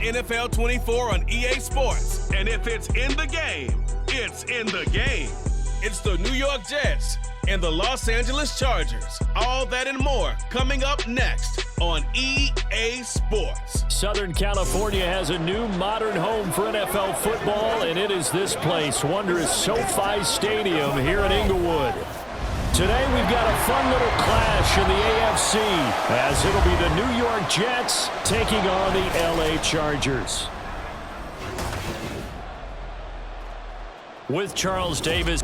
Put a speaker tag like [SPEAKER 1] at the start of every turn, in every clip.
[SPEAKER 1] NFL 24 on EA Sports. And if it's in the game, it's in the game. It's the New York Jets and the Los Angeles Chargers. All that and more coming up next on EA Sports.
[SPEAKER 2] Southern California has a new modern home for NFL football, and it is this place, wondrous SoFi Stadium here in Inglewood. Today we've got a fun little clash in the AFC, as it'll be the New York Jets taking on the LA Chargers. With Charles Davis.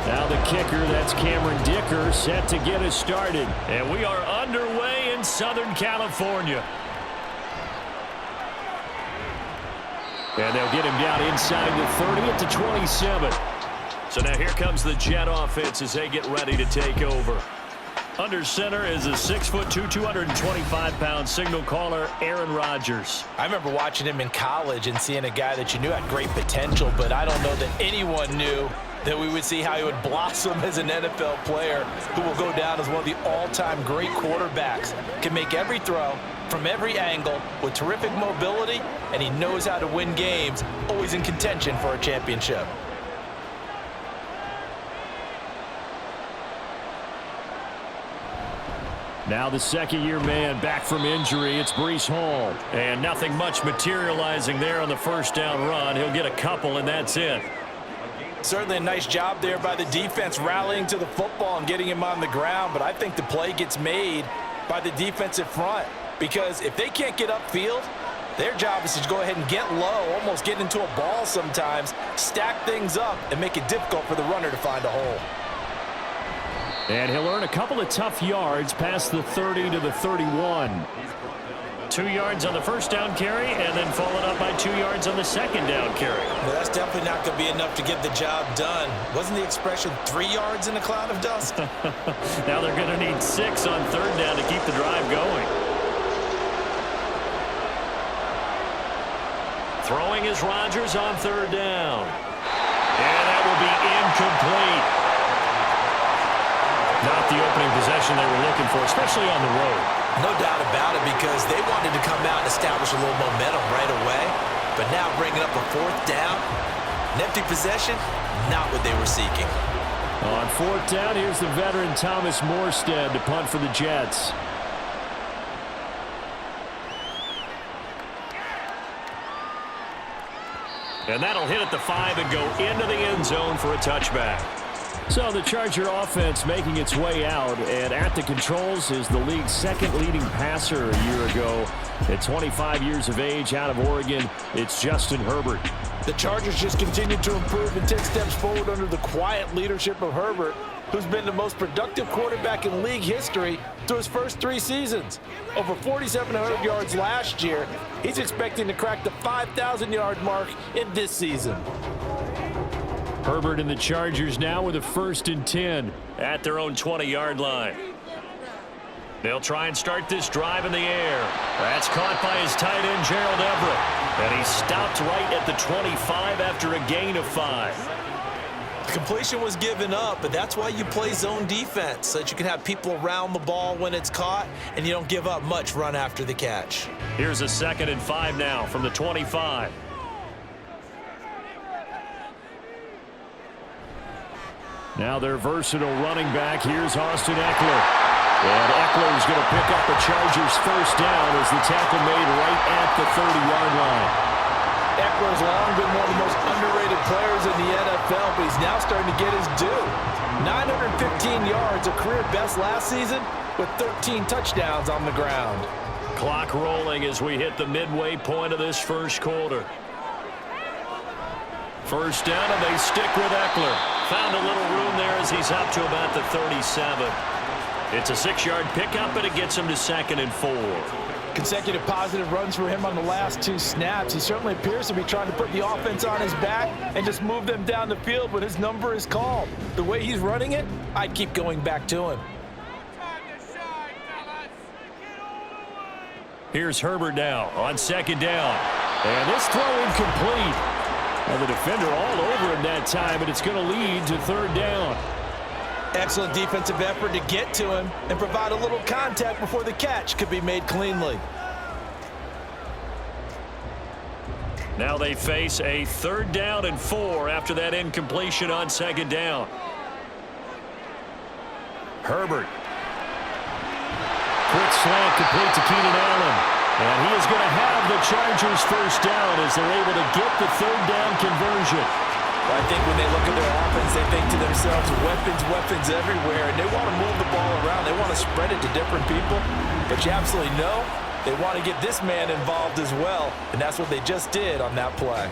[SPEAKER 2] Now the kicker, that's Cameron Dicker, set to get us started. And we are underway in Southern California. And they'll get him down inside the 30 at the 27. So now here comes the Jet offense as they get ready to take over. Under center is a 6'2", 225-pound signal caller, Aaron Rodgers.
[SPEAKER 3] I remember watching him in college and seeing a guy that you knew had great potential, but I don't know that anyone knew that we would see how he would blossom as an NFL player who will go down as one of the all-time great quarterbacks. Can make every throw from every angle with terrific mobility, and he knows how to win games, always in contention for a championship.
[SPEAKER 2] Now the second-year man back from injury. It's Breece Hall. And nothing much materializing there on the first down run. He'll get a couple, and that's it.
[SPEAKER 3] Certainly a nice job there by the defense rallying to the football and getting him on the ground. But I think the play gets made by the defensive front. Because if they can't get upfield, their job is to go ahead and get low, almost get into a ball sometimes, stack things up, and make it difficult for the runner to find a hole.
[SPEAKER 2] And he'll earn a couple of tough yards past the 30 to the 31. 2 yards on the first down carry, and then followed up by 2 yards on the second down carry.
[SPEAKER 3] Well, that's definitely not going to be enough to get the job done. Wasn't the expression 3 yards in a cloud of dust?
[SPEAKER 2] Now they're going to need 6 on third down to keep the drive going. Throwing is Rodgers on third down. And that will be incomplete. Not the opening possession they were looking for, especially on the road.
[SPEAKER 3] No doubt about it, because they wanted to come out and establish a little momentum right away. But now bringing up a fourth down, an empty possession, not what they were seeking.
[SPEAKER 2] On fourth down, here's the veteran Thomas Morstead to punt for the Jets. And that'll hit at the 5 and go into the end zone for a touchback. So the Charger offense making its way out, and at the controls is the league's second leading passer a year ago. At 25 years of age, out of Oregon, it's Justin Herbert.
[SPEAKER 3] The Chargers just continue to improve and take steps forward under the quiet leadership of Herbert, who's been the most productive quarterback in league history through his first 3 seasons. Over 4,700 yards last year. He's expecting to crack the 5,000-yard mark in this season.
[SPEAKER 2] Herbert and the Chargers now with a 1st and 10 at their own 20-yard line. They'll try and start this drive in the air. That's caught by his tight end, Gerald Everett. And he stopped right at the 25 after a gain of 5.
[SPEAKER 3] The completion was given up, but that's why you play zone defense, so that you can have people around the ball when it's caught, and you don't give up much run after the catch.
[SPEAKER 2] Here's a 2nd and 5 now from the 25. Now their versatile running back. Here's Austin Eckler. And Eckler's going to pick up the Chargers' first down as the tackle made right at the 30-yard line.
[SPEAKER 3] Eckler's long been one of the most underrated players in the NFL, but he's now starting to get his due. 915 yards, a career best last season, with 13 touchdowns on the ground.
[SPEAKER 2] Clock rolling as we hit the midway point of this first quarter. First down, and they stick with Eckler. Found a little room there as he's up to about the 37. It's a 6-yard pickup, and it gets him to 2nd and 4.
[SPEAKER 3] Consecutive positive runs for him on the last 2 snaps. He certainly appears to be trying to put the offense on his back and just move them down the field when his number is called. The way he's running it, I'd keep going back to him.
[SPEAKER 2] Here's Herbert now on 2nd down. And this throw incomplete. And the defender all over him that time, and it's going to lead to third down.
[SPEAKER 3] Excellent defensive effort to get to him and provide a little contact before the catch could be made cleanly.
[SPEAKER 2] Now they face a 3rd down and 4 after that incompletion on 2nd down. Herbert. Quick slant complete to Keenan Allen. And he is going to have the Chargers first down as they're able to get the 3rd down conversion.
[SPEAKER 3] I think when they look at their offense, they think to themselves, weapons everywhere, and they want to move the ball around. They want to spread it to different people. But you absolutely know they want to get this man involved as well, and that's what they just did on that play.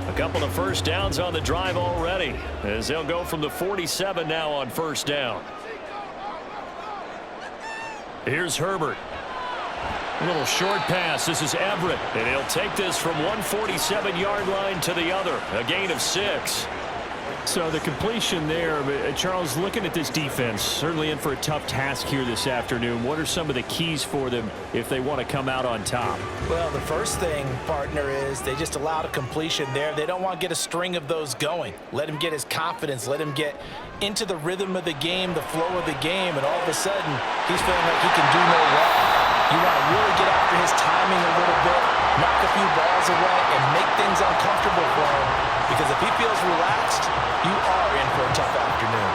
[SPEAKER 2] A couple of first downs on the drive already as they'll go from the 47 now on 1st down. Here's Herbert. A little short pass. This is Everett, and he'll take this from one 47-yard line to the other. A gain of 6. So the completion there, Charles, looking at this defense, certainly in for a tough task here this afternoon. What are some of the keys for them if they want to come out on top?
[SPEAKER 3] Well, the first thing, partner, is they just allowed a completion there. They don't want to get a string of those going. Let him get his confidence. Let him get into the rhythm of the game, the flow of the game, and all of a sudden, he's feeling like he can do no wrong. You want to really get after his timing a little bit, knock a few balls away, and make things uncomfortable for him. Because if he feels relaxed, you are in for a tough afternoon.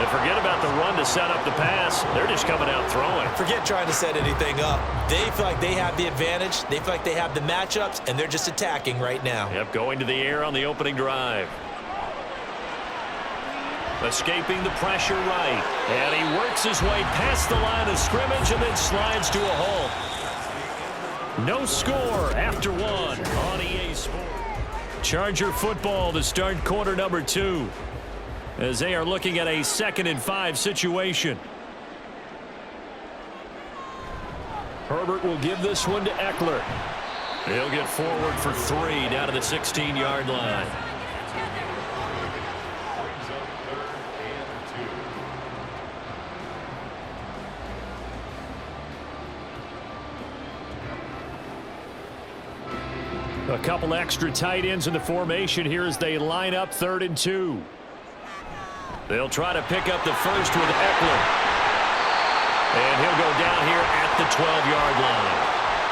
[SPEAKER 2] And forget about the run to set up the pass. They're just coming out throwing.
[SPEAKER 3] Forget trying to set anything up. They feel like they have the advantage. They feel like they have the matchups, and they're just attacking right now.
[SPEAKER 2] Yep, going to the air on the opening drive. Escaping the pressure right. And he works his way past the line of scrimmage and then slides to a halt. No score after 1 on EA Sports. Charger football to start quarter number 2 as they are looking at a 2nd and 5 situation. Herbert will give this one to Eckler. He'll get forward for 3 down to the 16-yard line. A couple extra tight ends in the formation here as they line up 3rd and 2. They'll try to pick up the first with Eckler. And he'll go down here at the 12-yard line.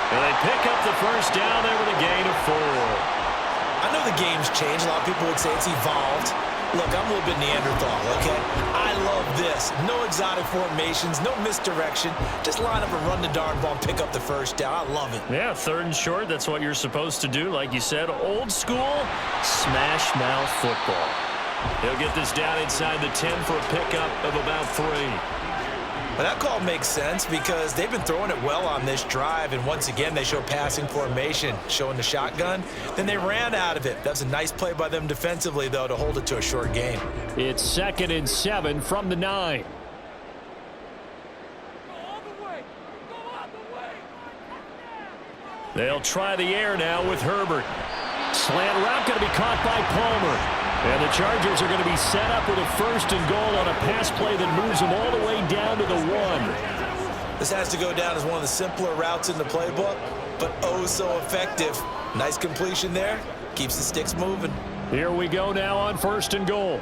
[SPEAKER 2] And they pick up the first down there with a gain of 4.
[SPEAKER 3] I know the game's changed. A lot of people would say it's evolved. Look, I'm a little bit Neanderthal, okay? I love this. No exotic formations, no misdirection. Just line up and run the darn ball and pick up the first down. I love it.
[SPEAKER 2] Yeah, 3rd and short, that's what you're supposed to do. Like you said, old school, smash mouth football. He'll get this down inside the 10 for a pickup of about 3.
[SPEAKER 3] Well, that call makes sense because they've been throwing it well on this drive, and once again they show passing formation, showing the shotgun. Then they ran out of it. That's a nice play by them defensively, though, to hold it to a short game.
[SPEAKER 2] It's 2nd and 7 from the 9. They'll try the air now with Herbert. Slant route going to be caught by Palmer. And the Chargers are going to be set up with a 1st and goal on a pass play that moves them all the way down to the 1.
[SPEAKER 3] This has to go down as one of the simpler routes in the playbook, but oh so effective. Nice completion there. Keeps the sticks moving.
[SPEAKER 2] Here we go now on 1st and goal.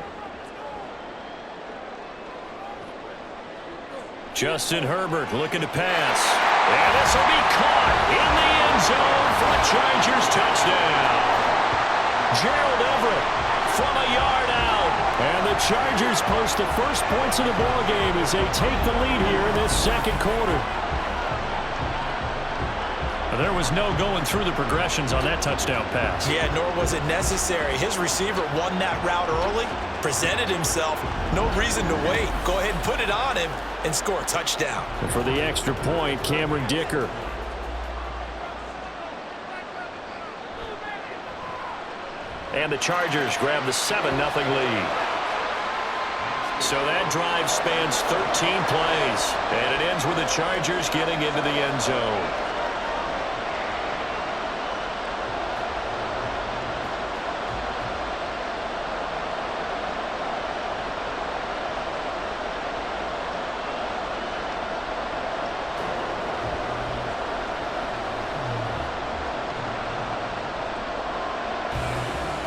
[SPEAKER 2] Justin Herbert looking to pass. And this will be caught in the end zone for a Chargers touchdown. Gerald Everett from a yard out. And the Chargers post the first points of the ball game as they take the lead here in this 2nd quarter. There was no going through the progressions on that touchdown pass.
[SPEAKER 3] Yeah, nor was it necessary. His receiver won that route early, presented himself. No reason to wait. Go ahead and put it on him and score a touchdown.
[SPEAKER 2] And for the extra point, Cameron Dicker. And the Chargers grab the 7-0 lead. So that drive spans 13 plays. And it ends with the Chargers getting into the end zone.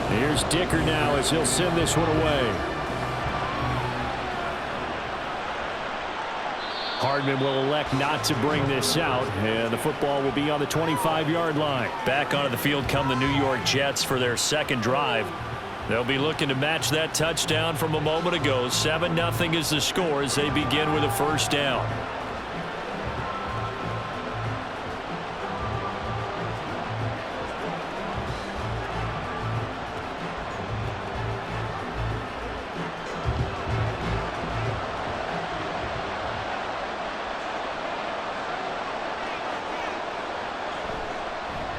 [SPEAKER 2] Here's Dicker now as he'll send this one away. Hardman will elect not to bring this out, and the football will be on the 25-yard line.
[SPEAKER 4] Back onto the field come the New York Jets for their second drive. They'll be looking to match that touchdown from a moment ago. 7-0 is the score as they begin with a first down.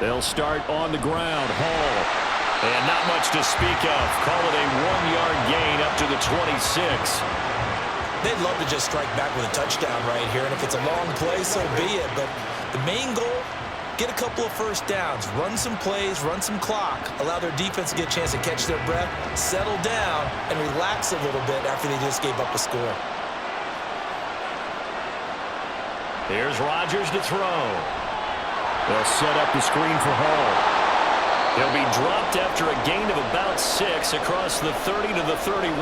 [SPEAKER 2] They'll start on the ground. Hall.
[SPEAKER 4] And not much to speak of. Call it a 1-yard gain up to the 26.
[SPEAKER 3] They'd love to just strike back with a touchdown right here, and if it's a long play, so be it. But the main goal, get a couple of first downs, run some plays, run some clock, allow their defense to get a chance to catch their breath, settle down, and relax a little bit after they just gave up a score.
[SPEAKER 4] Here's Rodgers to throw.
[SPEAKER 2] They'll set up the screen for Hall.
[SPEAKER 4] He'll be dropped after a gain of about 6 across the 30 to the 31.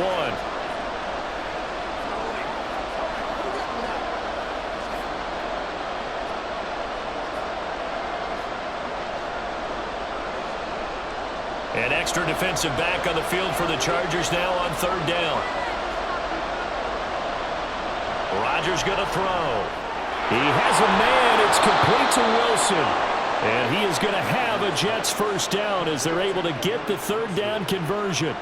[SPEAKER 4] An extra defensive back on the field for the Chargers now on third down. Rodgers going to throw.
[SPEAKER 2] He has a man. It's complete to Wilson. And he is going to have a Jets first down as they're able to get the third down conversion.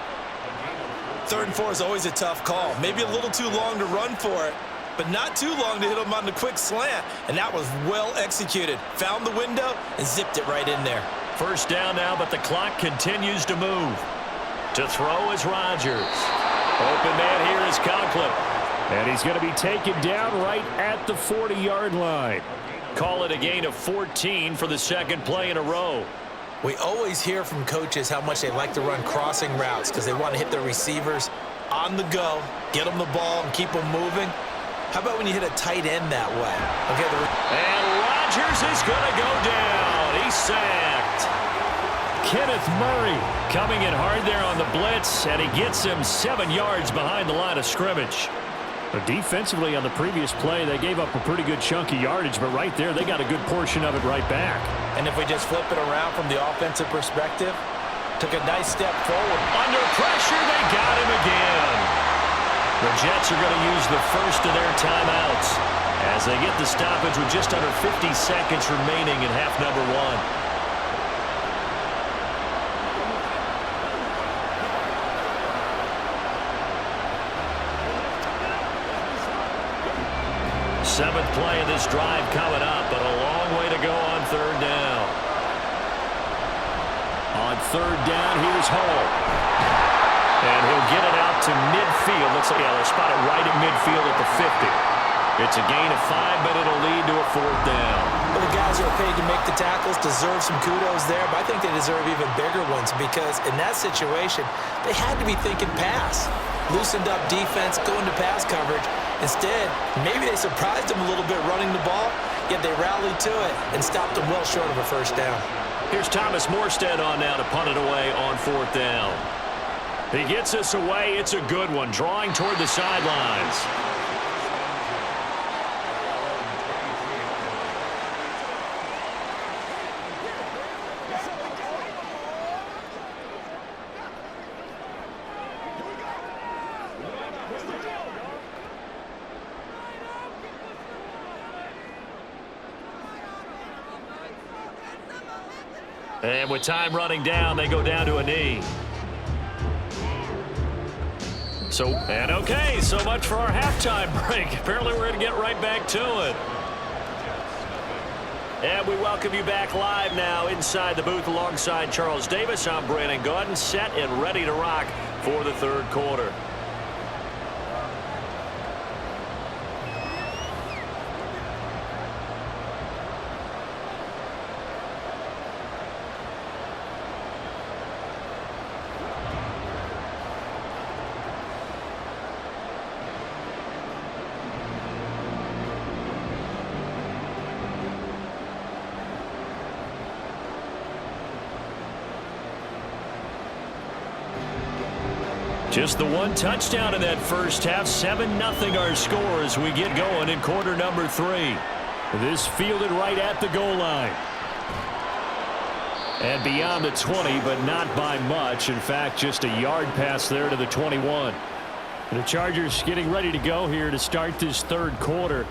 [SPEAKER 3] 3rd and 4 is always a tough call. Maybe a little too long to run for it, but not too long to hit him on the quick slant. And that was well executed. Found the window and zipped it right in there.
[SPEAKER 4] First down now, but the clock continues to move. To throw is Rodgers. Open man here is Conklin.
[SPEAKER 2] And he's going to be taken down right at the 40-yard line.
[SPEAKER 4] Call it a gain of 14 for the second play in a row.
[SPEAKER 3] We always hear from coaches how much they like to run crossing routes because they want to hit their receivers on the go, get them the ball, and keep them moving. How about when you hit a tight end that way? Okay,
[SPEAKER 4] and Rodgers is going to go down. He's sacked.
[SPEAKER 2] Kenneth Murray
[SPEAKER 4] coming in hard there on the blitz, and he gets him 7 yards behind the line of scrimmage.
[SPEAKER 2] But defensively on the previous play, they gave up a pretty good chunk of yardage, but right there, they got a good portion of it right back.
[SPEAKER 3] And if we just flip it around from the offensive perspective, took a nice step forward.
[SPEAKER 4] Under pressure, they got him again. The Jets are going to use the first of their timeouts as they get the stoppage with just under 50 seconds remaining in half number 1. 7th play of this drive coming up, but a long way to go on third down.
[SPEAKER 2] On third down, here's Hall.
[SPEAKER 4] And he'll get it out to midfield. Looks like they'll spot it right at midfield at the 50. It's a gain of 5, but it'll lead to a fourth down.
[SPEAKER 3] Well, the guys who are paid to make the tackles deserve some kudos there, but I think they deserve even bigger ones because in that situation, they had to be thinking pass. Loosened up defense, going to pass coverage. Instead, maybe they surprised him a little bit running the ball, yet they rallied to it and stopped him well short of a first down.
[SPEAKER 4] Here's Thomas Morstead on now to punt it away on fourth down. He gets us away. It's a good one, drawing toward the sidelines. And with time running down, they go down to a knee. So much for our halftime break. Apparently we're going to get right back to it. And we welcome you back live now inside the booth alongside Charles Davis. I'm Brandon Gaudin, set and ready to rock for the third quarter.
[SPEAKER 2] Just the one touchdown in that first half. 7-0 our score as we get going in quarter number 3. This fielded right at the goal line. And beyond the 20, but not by much. In fact, just a yard pass there to the 21. The Chargers getting ready to go here to start this third quarter.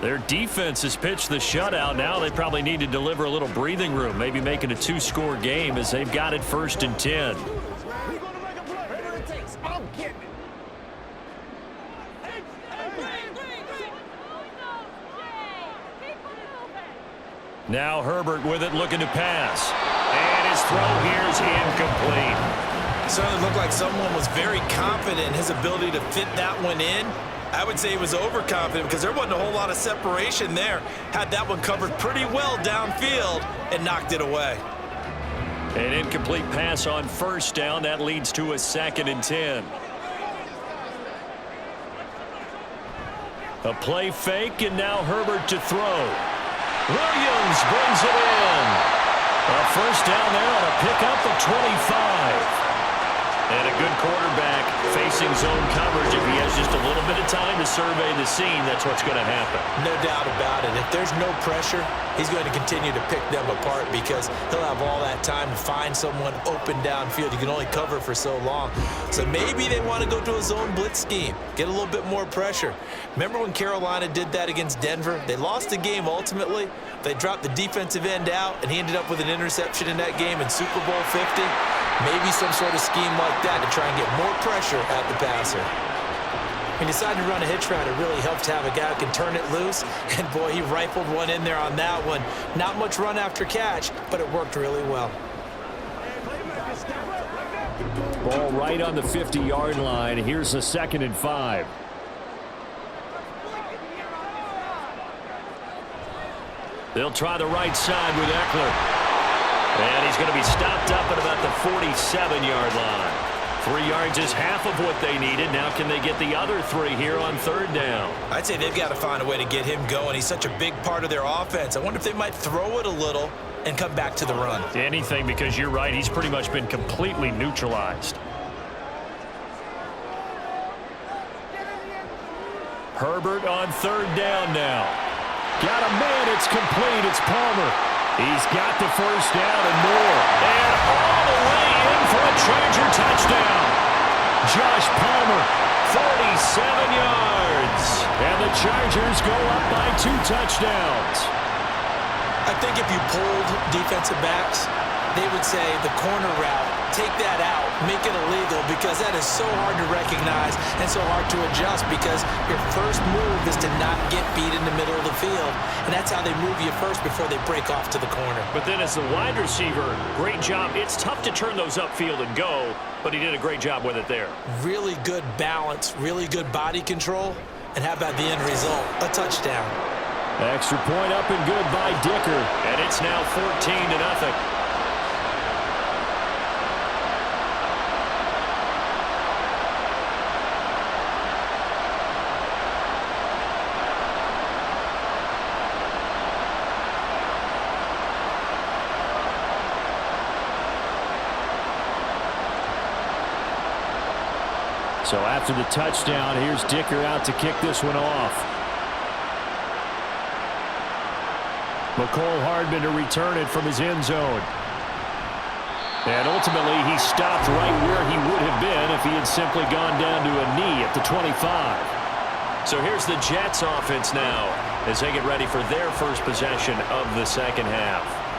[SPEAKER 2] Their defense has pitched the shutout. Now they probably need to deliver a little breathing room, maybe making a 2-score game as they've got it 1st and 10. Now Herbert with it, looking to pass. And his throw here is incomplete.
[SPEAKER 3] Certainly looked like someone was very confident in his ability to fit that one in. I would say he was overconfident because there wasn't a whole lot of separation there. Had that one covered pretty well downfield and knocked it away.
[SPEAKER 2] An incomplete pass on 1st down. That leads to a 2nd and 10. A play fake, and now Herbert to throw. Williams brings it in. A 1st down there on a pickup of 25. And a good quarterback facing zone coverage. If he has just a little bit of time to survey the scene, that's what's going to happen.
[SPEAKER 3] No doubt about it. If there's no pressure, he's going to continue to pick them apart because he'll have all that time to find someone open downfield. You can only cover for so long. So maybe they want to go to a zone blitz scheme, get a little bit more pressure. Remember when Carolina did that against Denver? They lost the game ultimately. They dropped the defensive end out, and he ended up with an interception in that game in Super Bowl 50. Maybe some sort of scheme like that to try and get more pressure at the passer. He decided to run a hitch route. It really helps to have a guy who can turn it loose. And, boy, he rifled one in there on that one. Not much run after catch, but it worked really well.
[SPEAKER 2] Ball right on the 50-yard line. Here's a 2nd and 5. They'll try the right side with Eckler. And he's going to be stopped up at about the 47-yard line. 3 yards is half of what they needed. Now can they get the other 3 here on 3rd down?
[SPEAKER 3] I'd say they've got to find a way to get him going. He's such a big part of their offense. I wonder if they might throw it a little and come back to the run.
[SPEAKER 2] Anything, because you're right. He's pretty much been completely neutralized. Herbert on 3rd down now. Got a man. It's complete. It's Palmer. He's got the 1st down and more. And all the way in for a Charger touchdown. Josh Palmer, 47 yards. And the Chargers go up by 2 touchdowns.
[SPEAKER 3] I think if you pulled defensive backs, they would say the corner route, take that out, make it illegal, because that is so hard to recognize and so hard to adjust because your first move is to not get beat in the middle of the field. And that's how they move you first before they break off to the corner.
[SPEAKER 2] But then as the wide receiver, great job. It's tough to turn those upfield and go, but he did a great job with it there.
[SPEAKER 3] Really good balance, really good body control. And how about the end result? A touchdown.
[SPEAKER 2] Extra point up and good by Dicker. And it's now 14-0. So after the touchdown, here's Dicker out to kick this one off. McCole Hardman to return it from his end zone. And ultimately, he stopped right where he would have been if he had simply gone down to a knee at the 25. So here's the Jets offense now as they get ready for their first possession of the 2nd half.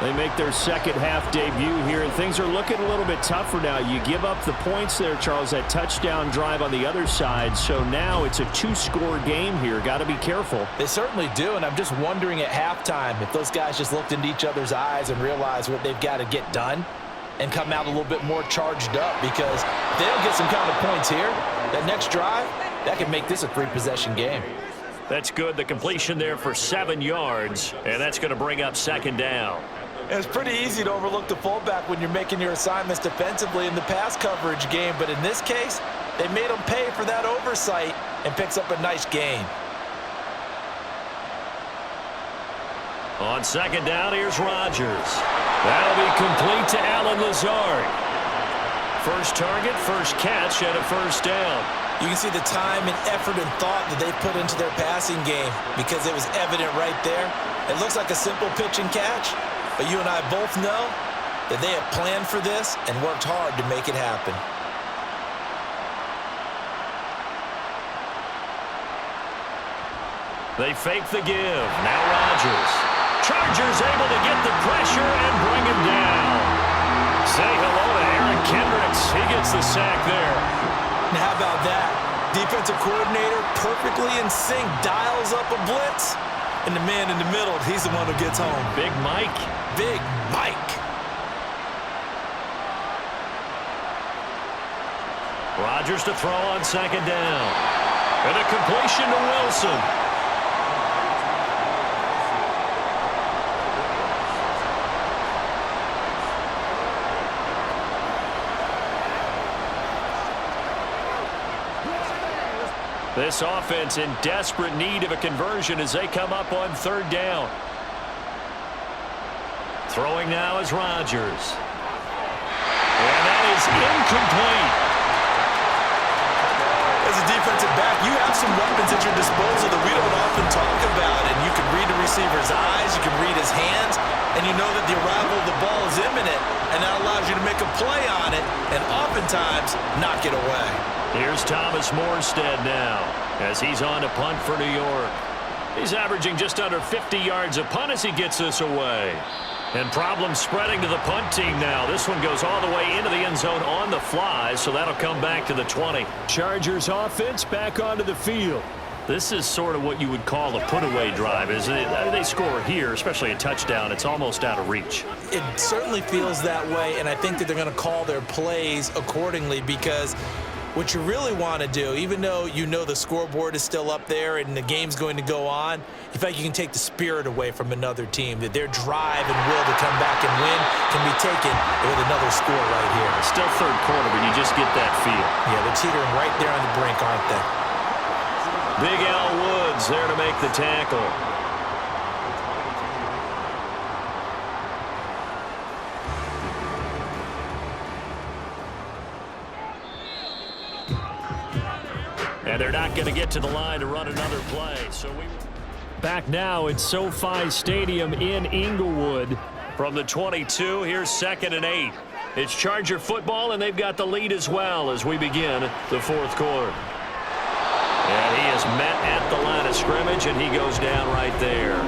[SPEAKER 2] They make their 2nd half debut here, and things are looking a little bit tougher now. You give up the points there, Charles, that touchdown drive on the other side. So now it's a 2-score game here. Got to be careful.
[SPEAKER 3] They certainly do, and I'm just wondering at halftime if those guys just looked into each other's eyes and realized what they've got to get done and come out a little bit more charged up, because if they don't get some kind of points here, that next drive, that could make this a 3-possession game.
[SPEAKER 2] That's good. The completion there for 7 yards, and that's going to bring up 2nd down.
[SPEAKER 3] It's pretty easy to overlook the fullback when you're making your assignments defensively in the pass coverage game, but in this case, they made him pay for that oversight and picks up a nice gain.
[SPEAKER 2] On 2nd down, here's Rodgers. That'll be complete to Allen Lazard.
[SPEAKER 4] First target, first catch, and a first down.
[SPEAKER 3] You can see the time and effort and thought that they put into their passing game because it was evident right there. It looks like a simple pitch and catch, but you and I both know that they have planned for this and worked hard to make it happen.
[SPEAKER 4] They fake the give. Now Rodgers. Chargers able to get the pressure and bring him down. Say hello to Eric Kendricks. He gets the sack there.
[SPEAKER 3] Now how about that? Defensive coordinator perfectly in sync, dials up a blitz, and the man in the middle, he's the one who gets home.
[SPEAKER 4] Big Mike.
[SPEAKER 3] Big Mike.
[SPEAKER 4] Rodgers to throw on second down. And a completion to Wilson. This offense in desperate need of a conversion as they come up on third down. Throwing now is Rodgers. And that is incomplete.
[SPEAKER 3] As a defensive back, you have some weapons at your disposal that we don't often talk about. And you can read the receiver's eyes, you can read his hands, and you know that the arrival of the ball is imminent, and that allows you to make a play on it and oftentimes knock it away.
[SPEAKER 4] Here's Thomas Morstead now as he's on to punt for New York. He's averaging just under 50 yards a punt as he gets this away. And problems spreading to the punt team now. This one goes all the way into the end zone on the fly, so that'll come back to the 20.
[SPEAKER 2] Chargers offense back onto the field.
[SPEAKER 4] This is sort of what you would call a put-away drive, isn't it? They score here, especially a touchdown. It's almost out of reach.
[SPEAKER 3] It certainly feels that way, and I think that they're going to call their plays accordingly because what you really want to do, even though you know the scoreboard is still up there and the game's going to go on, in fact, you can take the spirit away from another team, that their drive and will to come back and win can be taken with another score right here.
[SPEAKER 4] It's still third quarter, but you just get that feel.
[SPEAKER 3] Yeah, they're teetering right there on the brink, aren't they?
[SPEAKER 4] Big Al Woods there to make the tackle. And they're not going to get to the line to run another play. So we
[SPEAKER 2] back now at SoFi Stadium in Inglewood.
[SPEAKER 4] From the 22, here's 2nd and 8. It's Charger football, and they've got the lead as well as we begin the fourth quarter. And he is met at the line of scrimmage, and he goes down right there.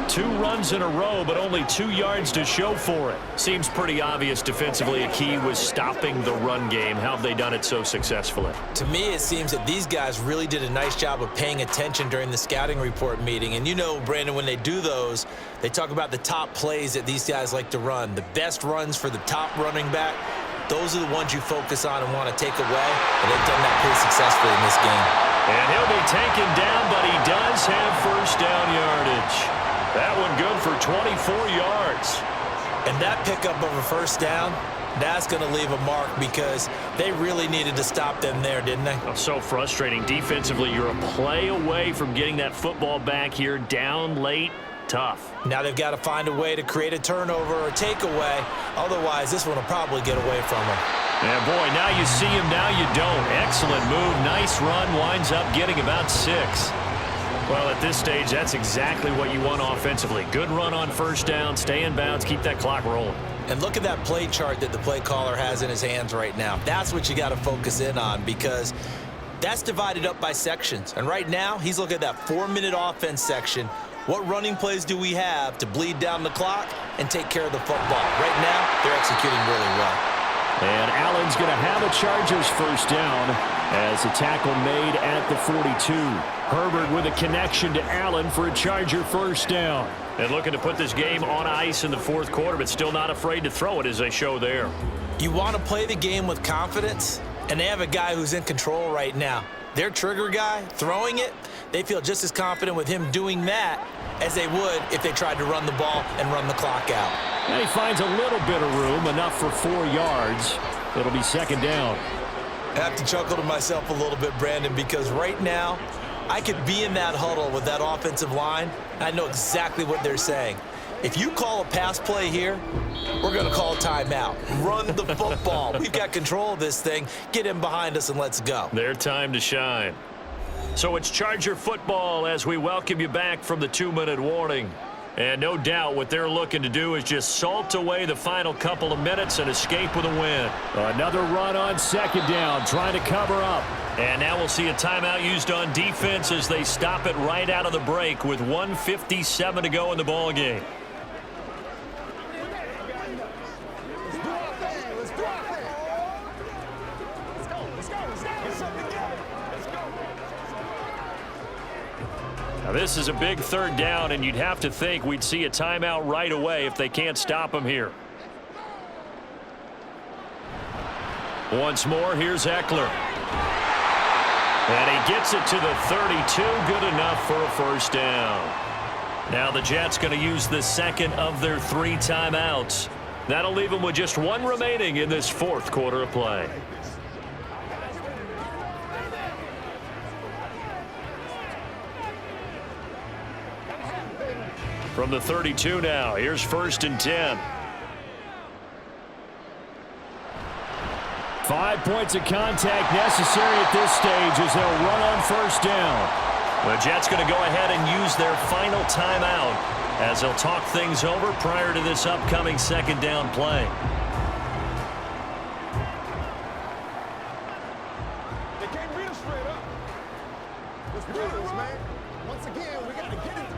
[SPEAKER 2] 2 runs in a row, but only 2 yards to show for it.
[SPEAKER 4] Seems pretty obvious defensively a key was stopping the run game. How have they done it so successfully?
[SPEAKER 3] To me, it seems that these guys really did a nice job of paying attention during the scouting report meeting. And you know, Brandon, when they do those, they talk about the top plays that these guys like to run. The best runs for the top running back, those are the ones you focus on and want to take away. And they've done that pretty successfully in this game.
[SPEAKER 4] And he'll be taken down, but he does have first down yardage. That one good for 24 yards.
[SPEAKER 3] And that pickup of a first down, that's going to leave a mark because they really needed to stop them there, didn't they?
[SPEAKER 4] Oh, so frustrating. Defensively, you're a play away from getting that football back here down late. Tough.
[SPEAKER 3] Now they've got to find a way to create a turnover or takeaway. Otherwise, this one will probably get away from them.
[SPEAKER 4] Yeah, boy, now you see him, now you don't. Excellent move. Nice run. Winds up getting about 6. Well, at this stage, that's exactly what you want offensively. Good run on first down, stay in bounds, keep that clock rolling.
[SPEAKER 3] And look at that play chart that the play caller has in his hands right now. That's what you got to focus in on because that's divided up by sections. And right now, he's looking at that 4-minute offense section. What running plays do we have to bleed down the clock and take care of the football? Right now, they're executing really well.
[SPEAKER 2] And Allen's going to have a Chargers first down as a tackle made at the 42. Herbert with a connection to Allen for a Charger first down.
[SPEAKER 4] And looking to put this game on ice in the fourth quarter, but still not afraid to throw it as they show there.
[SPEAKER 3] You want to play the game with confidence, and they have a guy who's in control right now. Their trigger guy, throwing it, they feel just as confident with him doing that as they would if they tried to run the ball and run the clock out.
[SPEAKER 2] And he finds a little bit of room, enough for 4 yards. It'll be second down.
[SPEAKER 3] I have to chuckle to myself a little bit, Brandon, because right now I could be in that huddle with that offensive line. I know exactly what they're saying. If you call a pass play here, we're going to call timeout. Run the football. We've got control of this thing. Get him behind us and let's go.
[SPEAKER 4] Their time to shine. So it's Charger football as we welcome you back from the 2-minute warning. And no doubt what they're looking to do is just salt away the final couple of minutes and escape with a win.
[SPEAKER 2] Another run on second down, trying to cover up.
[SPEAKER 4] And now we'll see a timeout used on defense as they stop it right out of the break with 1:57 to go in the ball game. Now this is a big third down, and you'd have to think we'd see a timeout right away if they can't stop him here. Once more, here's Eckler. And he gets it to the 32, good enough for a first down. Now the Jets going to use the second of their 3 timeouts. That'll leave them with just 1 remaining in this 4th quarter of play. From the 32 now, here's 1st and 10.
[SPEAKER 2] 5 points of contact necessary at this stage as they'll run on first down.
[SPEAKER 4] The Jets going to go ahead and use their final timeout as they'll talk things over prior to this upcoming 2nd down play.
[SPEAKER 5] They can't beat us straight up. Let's do this, man. Once again, we got to get it.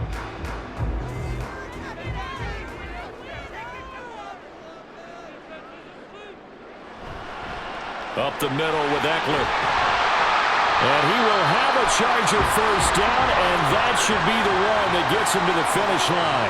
[SPEAKER 2] Up the middle with Eckler. And he will have a Charger first down, and that should be the one that gets him to the finish line.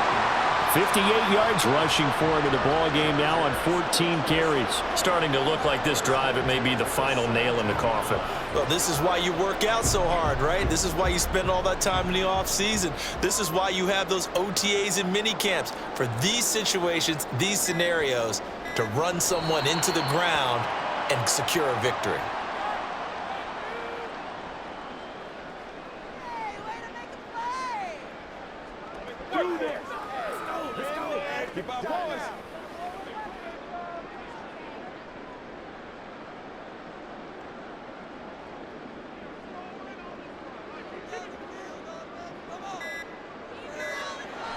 [SPEAKER 2] 58 yards rushing for him in the ball game now on 14 carries.
[SPEAKER 4] Starting to look like this drive, it may be the final nail in the coffin.
[SPEAKER 3] Well, this is why you work out so hard, right? This is why you spend all that time in the offseason. This is why you have those OTAs and mini camps for these situations, these scenarios, to run someone into the ground and secure a victory.
[SPEAKER 5] Keep our boys.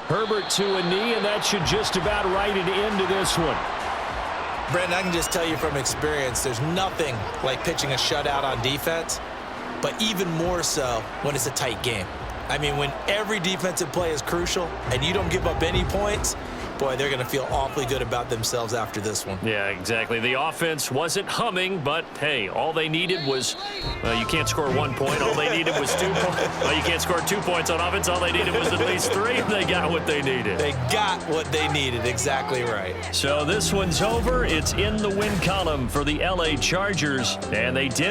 [SPEAKER 2] Herbert to a knee, and that should just about write it into this one.
[SPEAKER 3] Brandon, I can just tell you from experience, there's nothing like pitching a shutout on defense, but even more so when it's a tight game. I mean, when every defensive play is crucial and you don't give up any points, boy, they're going to feel awfully good about themselves after this one.
[SPEAKER 4] Yeah, exactly. The offense wasn't humming, but, hey, all they needed was, you can't score 1 point. All they needed was 2 points. Well, you can't score 2 points on offense. All they needed was at least 3. They got what they needed.
[SPEAKER 3] They got what they needed. Exactly right.
[SPEAKER 4] So this one's over. It's in the win column for the LA Chargers, and they did